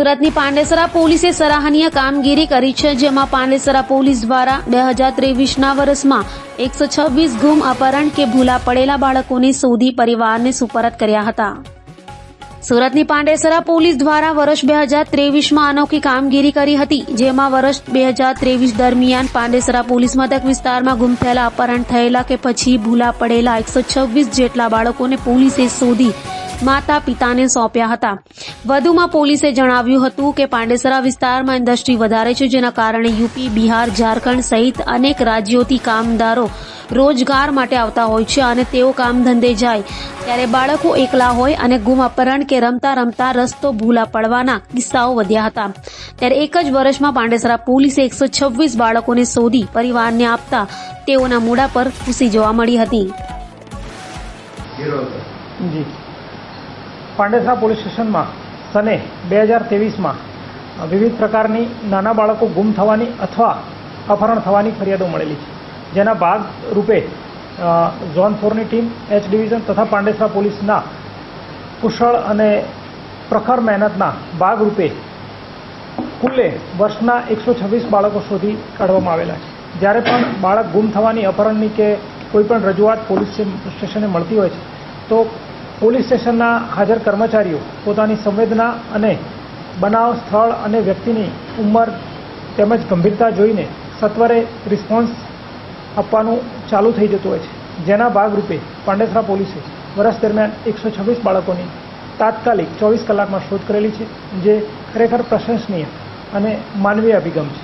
સુરતની પાંડેસરા પોલીસે સરાહનીય કામગીરી કરી છે, જેમાં પાંડેસરા પોલીસ દ્વારા 2023ના વર્ષમાં 126 ગુમ, અપહરણ કે ભૂલા પડેલા બાળકોને શોધી પરિવારને સુપરત કર્યા હતા. સુરતની પાંડેસરા પોલીસ દ્વારા વર્ષ 2023માં અનોખી કામગીરી કરી હતી, જેમાં વર્ષ 2023 દરમિયાન પાંડેસરા પોલીસ મથક વિસ્તારમાં ગુમ થયેલા, અપહરણ થયેલા કે પછી ભૂલા પડેલા 126 જેટલા બાળકોને પોલીસે શોધી માતા પિતાને સોંપ્યા હતા. વધુમાં પોલીસે જણાવ્યું હતું કે પાંડેસરા વિસ્તારમાં ઇન્ડસ્ટ્રી વધારે છે, જેના કારણે યુપી, બિહાર, ઝારખંડ સહિત અનેક રાજ્યોથી કામદારો રોજગાર માટે આવતા હોય છે અને તેઓ કામ ધંધે જાય ત્યારે બાળકો એકલા હોય અને ગુમ, અપહરણ કે રમતા રમતા રસ્તો ભૂલા પડવાના કિસ્સાઓ વધ્યા હતા. ત્યારે એક જ વર્ષમાં પાંડેસરા પોલીસે 126 બાળકોને શોધી પરિવારને આપતા તેઓના મોઢા પર ખુશી જોવા મળી હતી. જી, પાંડેસરા પોલીસ સ્ટેશનમાં સને 2023માં વિવિધ પ્રકારની નાના બાળકો ગુમ થવાની અથવા અપહરણ થવાની ફરિયાદો મળેલી છે, જેના ભાગ રૂપે ઝોન 4ની ટીમ, એચ ડિવિઝન તથા પાંડેસરા પોલીસના કુશળ અને પ્રખર મહેનતના ભાગરૂપે કુલ્લે વર્ષના 126 બાળકો શોધી કાઢવામાં આવેલા છે. જ્યારે પણ બાળક ગુમ થવાની, અપહરણની કે કોઈપણ રજૂઆત પોલીસ સ્ટેશને મળતી હોય છે તો પોલીસ સ્ટેશનના હાજર કર્મચારીઓ પોતાની સંવેદના અને બનાવ સ્થળ અને વ્યક્તિની ઉંમર તેમજ ગંભીરતા જોઈને સત્વરે રિસ્પોન્સ આપવાનું ચાલુ થઈ જતું હોય છે. જેના ભાગરૂપે પાંડેસરા પોલીસે વર્ષ દરમિયાન 126 બાળકોની તાત્કાલિક 24 કલાકમાં શોધ કરેલી છે, જે ખરેખર પ્રશંસનીય અને માનવીય અભિગમ છે.